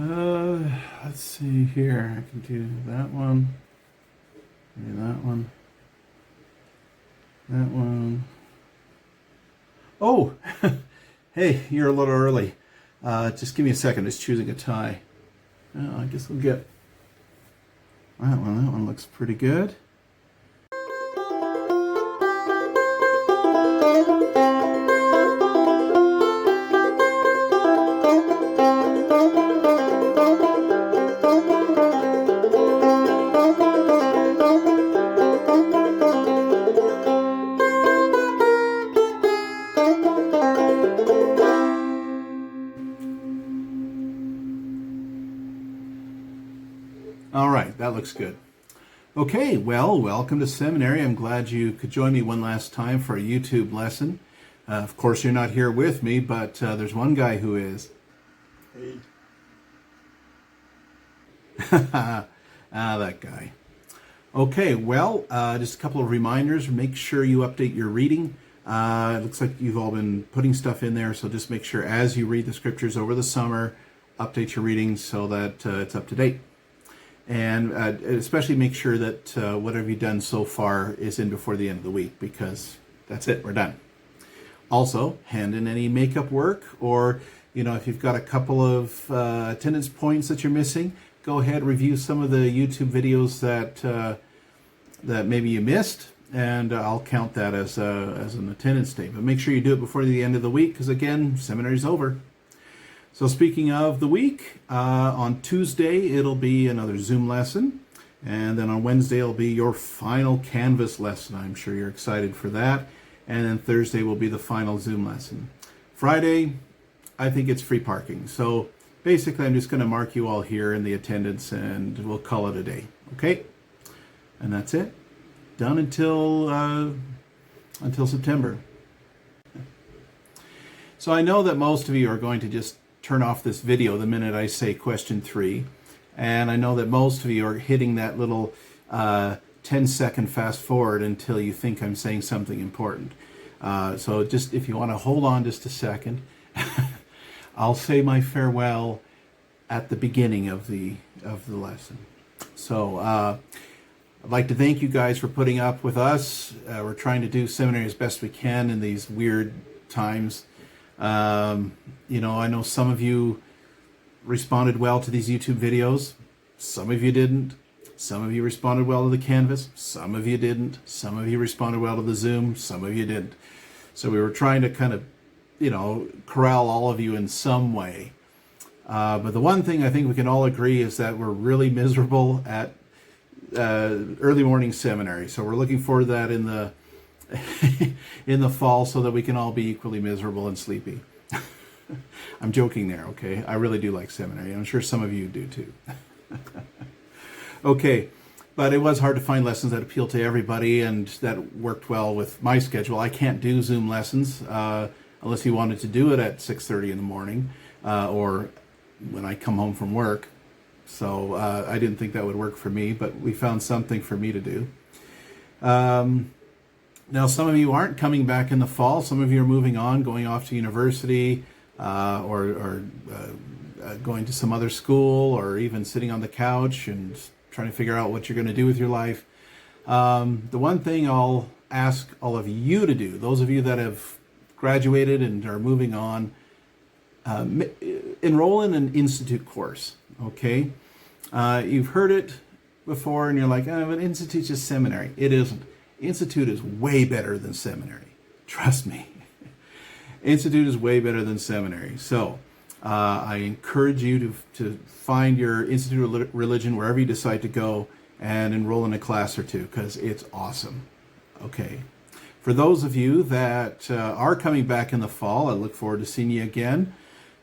Uh, let's see here. I can do that one. Maybe that one. That one. Oh, hey, you're a little early. Just give me a second. Just choosing a tie. Oh, I guess we'll get that one. That one looks pretty good. All right, that looks good. Okay, well, welcome to Seminary. I'm glad you could join me one last time for a YouTube lesson. Of course, you're not here with me, but there's one guy who is. Hey. That guy. Okay, well, just a couple of reminders. Make sure you update your reading. It looks like you've all been putting stuff in there, so just make sure as you read the scriptures over the summer, update your reading so that it's up to date. And especially make sure that whatever you've done so far is in before the end of the week, because that's it, we're done. Also, hand in any makeup work, or if you've got a couple of attendance points that you're missing, go ahead, review some of the YouTube videos that maybe you missed, and I'll count that as an attendance day. But make sure you do it before the end of the week, because again, seminary's over. So speaking of the week, on Tuesday it'll be another Zoom lesson, and then on Wednesday it'll be your final Canvas lesson. I'm sure you're excited for that. And then Thursday will be the final Zoom lesson. Friday, I think it's free parking. So basically I'm just going to mark you all here in the attendance and we'll call it a day. Okay? And that's it. Done until September. So I know that most of you are going to just turn off this video the minute I say question 3. And I know that most of you are hitting that little 10-second fast forward until you think I'm saying something important. So just if you want to hold on just a second, I'll say my farewell at the beginning of the lesson. So I'd like to thank you guys for putting up with us. We're trying to do seminary as best we can in these weird times. I know some of you responded well to these YouTube videos. Some of you didn't. Some of you responded well to the Canvas. Some of you didn't. Some of you responded well to the Zoom. Some of you didn't. So we were trying to kind of, corral all of you in some way. But the one thing I think we can all agree is that we're really miserable at early morning seminary. So we're looking forward to that in the in the fall so that we can all be equally miserable and sleepy. I'm joking there, okay? I really do like seminary. I'm sure some of you do too. Okay, but it was hard to find lessons that appeal to everybody, and that worked well with my schedule. I can't do Zoom lessons unless you wanted to do it at 6:30 in the morning or when I come home from work. So I didn't think that would work for me, but we found something for me to do. Now, some of you aren't coming back in the fall. Some of you are moving on, going off to university, or going to some other school, or even sitting on the couch and trying to figure out what you're going to do with your life. The one thing I'll ask all of you to do, those of you that have graduated and are moving on, enroll in an institute course, okay? You've heard it before and you're like, but institute's just seminary. It isn't. Institute is way better than seminary. Trust me. Institute is way better than seminary. So I encourage you to find your Institute of Religion wherever you decide to go and enroll in a class or two, because it's awesome. Okay. For those of you that are coming back in the fall, I look forward to seeing you again.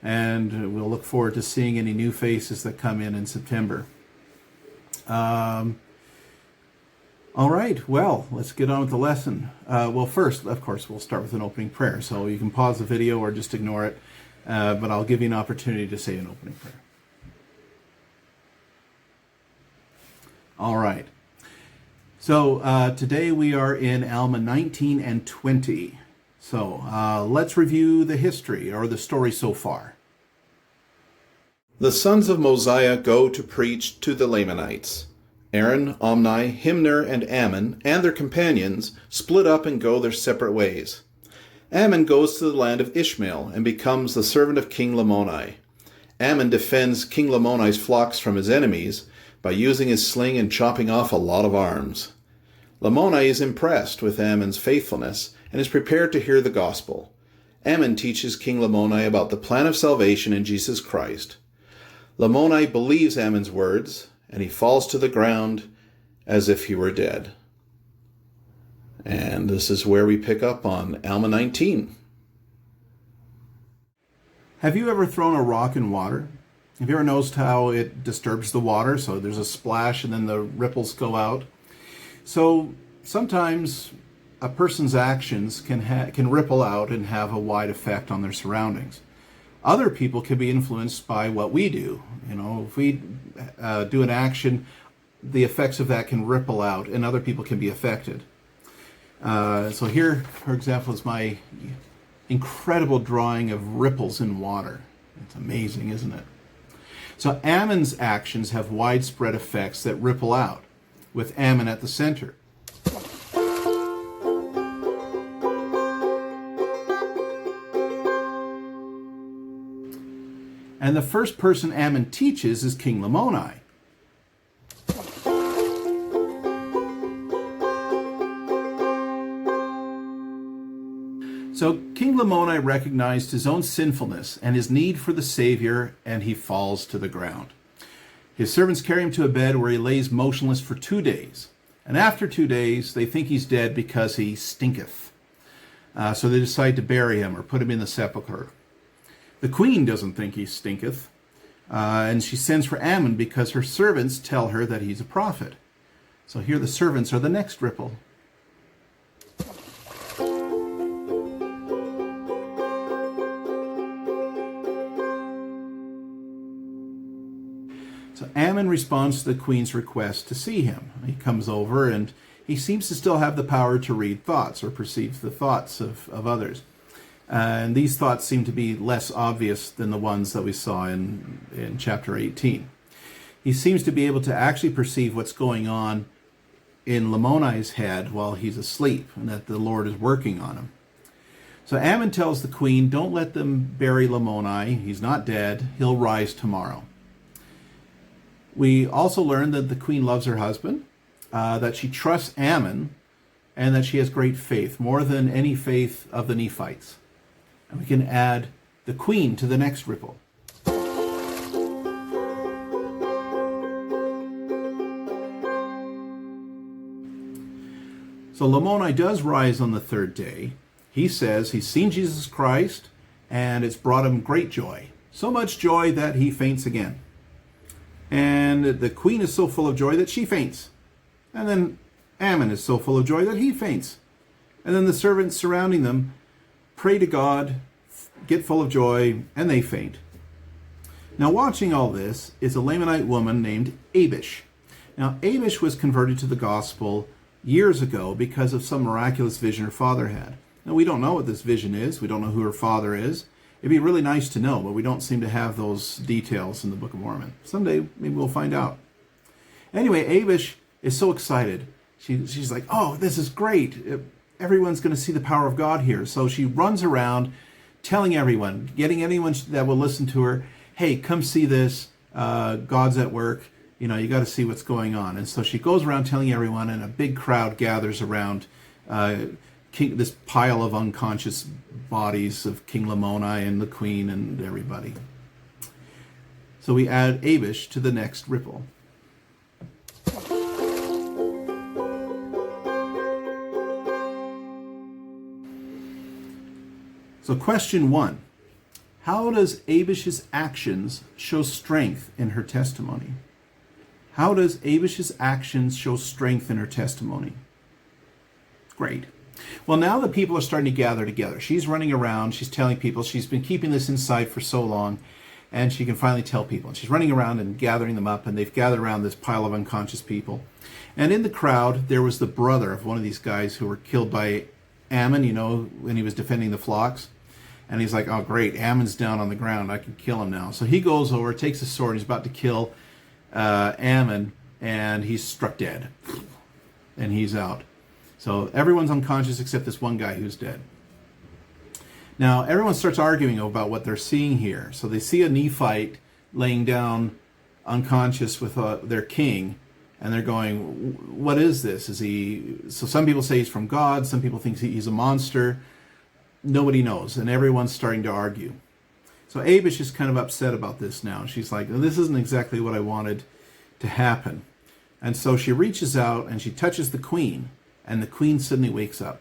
And we'll look forward to seeing any new faces that come in September. All right, well, let's get on with the lesson. Well, first, of course, we'll start with an opening prayer. So you can pause the video or just ignore it, but I'll give you an opportunity to say an opening prayer. All right. So today we are in Alma 19 and 20. So let's review the history or the story so far. The sons of Mosiah go to preach to the Lamanites. Aaron, Omni, Himner, and Ammon, and their companions, split up and go their separate ways. Ammon goes to the land of Ishmael and becomes the servant of King Lamoni. Ammon defends King Lamoni's flocks from his enemies by using his sling and chopping off a lot of arms. Lamoni is impressed with Ammon's faithfulness and is prepared to hear the gospel. Ammon teaches King Lamoni about the plan of salvation in Jesus Christ. Lamoni believes Ammon's words, and he falls to the ground as if he were dead. And this is where we pick up on Alma 19. Have you ever thrown a rock in water? Have you ever noticed how it disturbs the water? So there's a splash and then the ripples go out. So sometimes a person's actions can ripple out and have a wide effect on their surroundings. Other people can be influenced by what we do. You know, if we do an action, the effects of that can ripple out and other people can be affected. So here, for example, is my incredible drawing of ripples in water. It's amazing, isn't it? So Ammon's actions have widespread effects that ripple out, with Ammon at the center. And the first person Ammon teaches is King Lamoni. So King Lamoni recognized his own sinfulness and his need for the Savior, and he falls to the ground. His servants carry him to a bed where he lays motionless for 2 days. And after 2 days, they think he's dead because he stinketh. So they decide to bury him or put him in the sepulchre. The queen doesn't think he stinketh, and she sends for Ammon because her servants tell her that he's a prophet. So here the servants are the next ripple. So Ammon responds to the queen's request to see him. He comes over and he seems to still have the power to read thoughts or perceive the thoughts of others. And these thoughts seem to be less obvious than the ones that we saw in chapter 18. He seems to be able to actually perceive what's going on in Lamoni's head while he's asleep, and that the Lord is working on him. So Ammon tells the queen, don't let them bury Lamoni. He's not dead. He'll rise tomorrow. We also learn that the queen loves her husband, that she trusts Ammon, and that she has great faith, more than any faith of the Nephites. And we can add the queen to the next ripple. So Lamoni does rise on the third day. He says he's seen Jesus Christ, and it's brought him great joy. So much joy that he faints again. And the queen is so full of joy that she faints. And then Ammon is so full of joy that he faints. And then the servants surrounding them pray to God, get full of joy, and they faint. Now watching all this is a Lamanite woman named Abish. Now Abish was converted to the gospel years ago because of some miraculous vision her father had. Now we don't know what this vision is. We don't know who her father is. It'd be really nice to know, but we don't seem to have those details in the Book of Mormon. Someday, maybe we'll find out. Anyway, Abish is so excited. She's like, oh, this is great. Everyone's going to see the power of God here. So she runs around telling everyone, getting anyone that will listen to her, hey, come see this. God's at work. You know, you got to see what's going on. And so she goes around telling everyone, and a big crowd gathers around this pile of unconscious bodies of King Lamoni and the queen and everybody. So we add Abish to the next ripple. So question 1. How does Abish's actions show strength in her testimony? How does Abish's actions show strength in her testimony? Great. Well, now the people are starting to gather together. She's running around. She's telling people. She's been keeping this inside for so long, and she can finally tell people. And she's running around and gathering them up, and they've gathered around this pile of unconscious people. And in the crowd, there was the brother of one of these guys who were killed by Ammon, you know, when he was defending the flocks. And he's like, oh, great, Ammon's down on the ground. I can kill him now. So he goes over, takes his sword, and he's about to kill Ammon, and he's struck dead. And he's out. So everyone's unconscious except this one guy who's dead. Now, everyone starts arguing about what they're seeing here. So they see a Nephite laying down unconscious with their king, and they're going, what is this? Is he... So some people say he's from God, some people think he's a monster. Nobody knows, and everyone's starting to argue. So Abish is kind of upset about this now. She's like, this isn't exactly what I wanted to happen. And so she reaches out and she touches the queen, and the queen suddenly wakes up.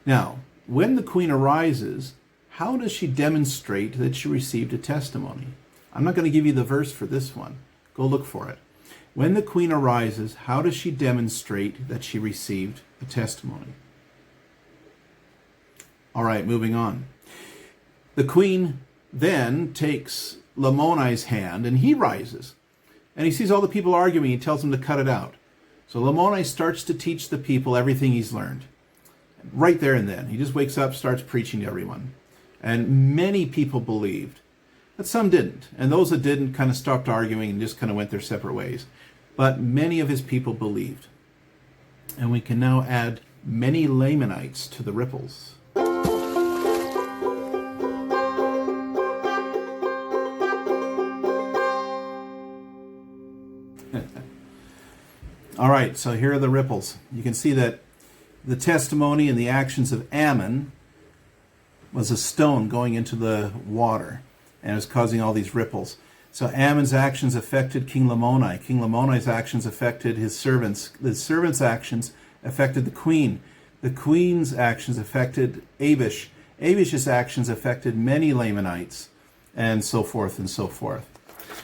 Now, when the queen arises, how does she demonstrate that she received a testimony? I'm not going to give you the verse for this one. Go look for it. When the queen arises, how does she demonstrate that she received a testimony? All right, moving on. The queen then takes Lamoni's hand, and he rises. And he sees all the people arguing. He tells them to cut it out. So Lamoni starts to teach the people everything he's learned. Right there and then. He just wakes up, starts preaching to everyone. And many people believed. But some didn't. And those that didn't kind of stopped arguing and just kind of went their separate ways. But many of his people believed. And we can now add many Lamanites to the ripples. All right, so here are the ripples. You can see that the testimony and the actions of Ammon was a stone going into the water, and it was causing all these ripples. So Ammon's actions affected King Lamoni. King Lamoni's actions affected his servants. The servants' actions affected the queen. The queen's actions affected Abish. Abish's actions affected many Lamanites, and so forth and so forth.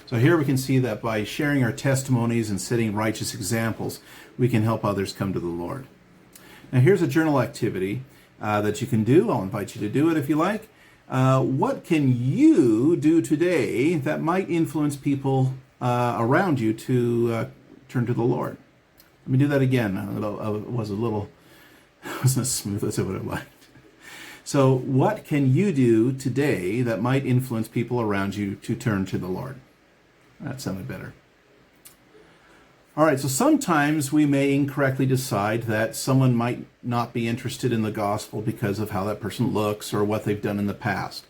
So here we can see that by sharing our testimonies and setting righteous examples, we can help others come to the Lord. Now here's a journal activity that you can do. I'll invite you to do it if you like. What can you do today that might influence people around you to turn to the Lord? Let me do that again. It wasn't as smooth as I would have liked. So what can you do today that might influence people around you to turn to the Lord? That sounded better. All right, so sometimes we may incorrectly decide that someone might not be interested in the gospel because of how that person looks or what they've done in the past.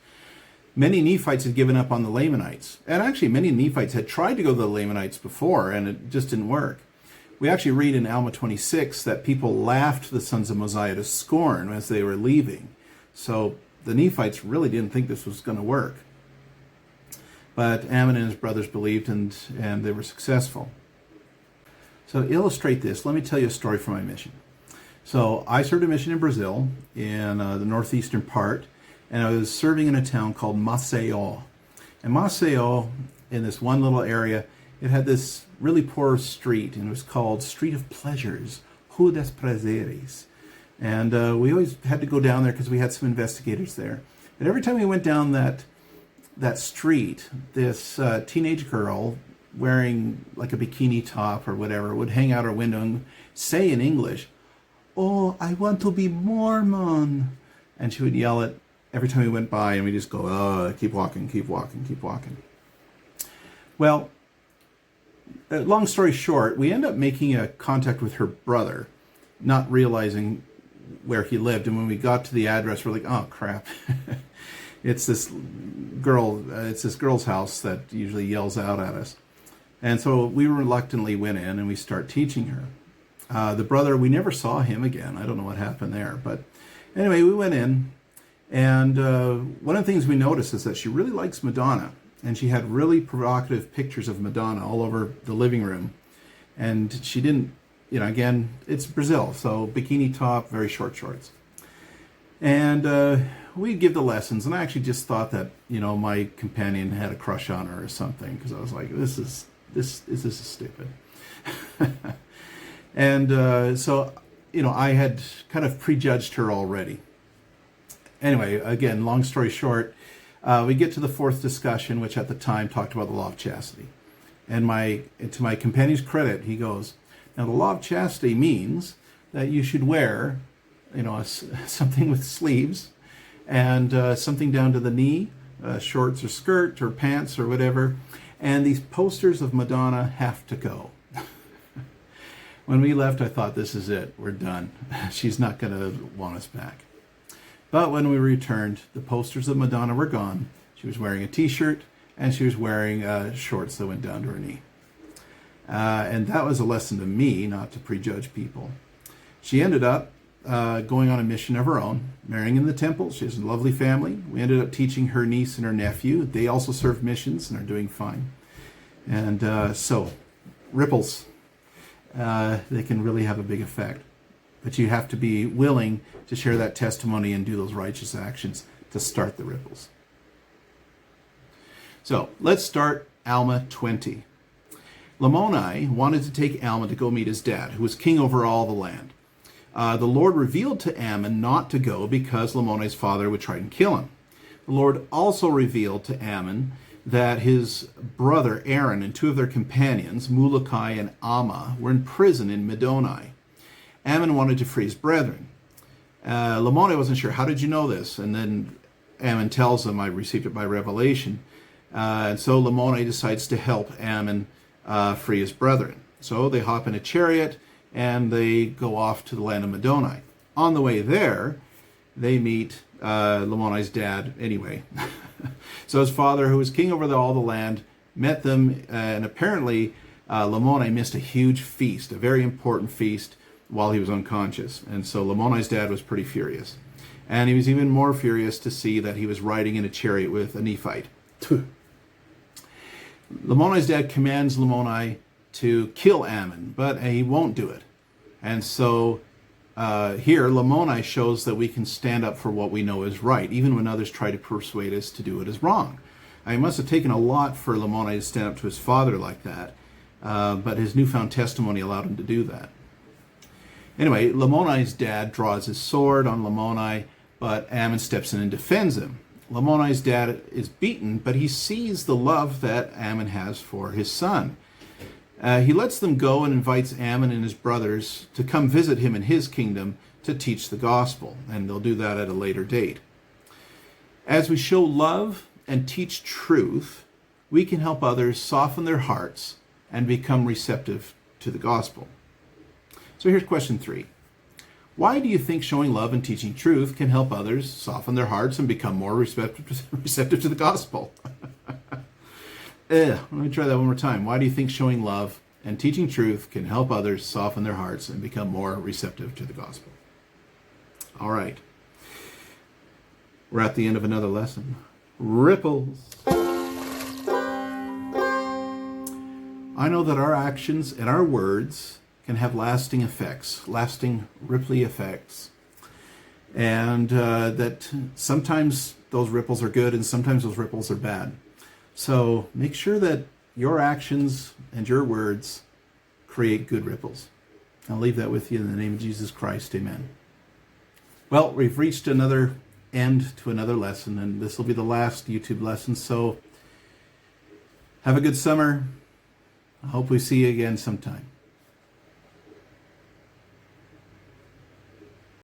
Many Nephites had given up on the Lamanites. And actually, many Nephites had tried to go to the Lamanites before, and it just didn't work. We actually read in Alma 26 that people laughed the sons of Mosiah to scorn as they were leaving. So the Nephites really didn't think this was going to work. But Ammon and his brothers believed, and they were successful. So to illustrate this, let me tell you a story from my mission. So I served a mission in Brazil, in the northeastern part, and I was serving in a town called Maceió. And Maceió, in this one little area, it had this really poor street, and it was called Street of Pleasures, Rua dos Prazeres. And we always had to go down there because we had some investigators there. And every time we went down that street, this teenage girl wearing like a bikini top or whatever would hang out her window and say in English, "Oh, I want to be Mormon." And she would yell it every time we went by, and we just go, "Oh, keep walking, keep walking, keep walking." Well, long story short, we end up making a contact with her brother, not realizing where he lived. And when we got to the address, we're like, "Oh, crap." It's this girl's house that usually yells out at us. And so we reluctantly went in and we start teaching her. The brother, we never saw him again. I don't know what happened there. But anyway, we went in, and one of the things we noticed is that she really likes Madonna. And she had really provocative pictures of Madonna all over the living room. And she didn't, again, it's Brazil, so bikini top, very short shorts. And we'd give the lessons, and I actually just thought that, my companion had a crush on her or something, because I was like, this is stupid. And so, I had kind of prejudged her already. Anyway, again, long story short, we get to the fourth discussion, which at the time talked about the law of chastity. And to my companion's credit, he goes, now the law of chastity means that you should wear, something with sleeves, and something down to the knee, shorts or skirt or pants or whatever. And these posters of Madonna have to go. When we left, I thought, this is it. We're done. She's not going to want us back. But when we returned, the posters of Madonna were gone. She was wearing a t-shirt, and she was wearing shorts that went down to her knee. And that was a lesson to me, not to prejudge people. She ended up going on a mission of her own, marrying in the temple. She has a lovely family. We ended up teaching her niece and her nephew. They also served missions and are doing fine. And so, ripples, they can really have a big effect. But you have to be willing to share that testimony and do those righteous actions to start the ripples. So, let's start Alma 20. Lamoni wanted to take Alma to go meet his dad, who was king over all the land. The Lord revealed to Ammon not to go because Lamoni's father would try and kill him. The Lord also revealed to Ammon that his brother Aaron and two of their companions, Mulukai and Alma, were in prison in Middoni. Ammon wanted to free his brethren. Lamoni wasn't sure, how did you know this? And then Ammon tells him, I received it by revelation. And so Lamoni decides to help Ammon free his brethren. So they hop in a chariot and they go off to the land of Middoni. On the way there, they meet Lamoni's dad anyway. So his father, who was king over all the land, met them, and apparently Lamoni missed a huge feast, a very important feast, while he was unconscious. And so Lamoni's dad was pretty furious. And he was even more furious to see that he was riding in a chariot with a Nephite. Lamoni's dad commands Lamoni to kill Ammon, but he won't do it. And so here, Lamoni shows that we can stand up for what we know is right, even when others try to persuade us to do what is wrong. It must have taken a lot for Lamoni to stand up to his father like that, but his newfound testimony allowed him to do that. Anyway, Lamoni's dad draws his sword on Lamoni, but Ammon steps in and defends him. Lamoni's dad is beaten, but he sees the love that Ammon has for his son. He lets them go and invites Ammon and his brothers to come visit him in his kingdom to teach the gospel, and they'll do that at a later date. As we show love and teach truth, we can help others soften their hearts and become receptive to the gospel. So here's question 3. Why do you think showing love and teaching truth can help others soften their hearts and become more receptive to the gospel? Let me try that one more time. Why do you think showing love and teaching truth can help others soften their hearts and become more receptive to the gospel? All right. We're at the end of another lesson. Ripples. I know that our actions and our words can have lasting effects, lasting ripply effects. And that sometimes those ripples are good and sometimes those ripples are bad. So make sure that your actions and your words create good ripples. I'll leave that with you in the name of Jesus Christ. Amen. Well, we've reached another end to another lesson, and this will be the last YouTube lesson. So have a good summer. I hope we see you again sometime.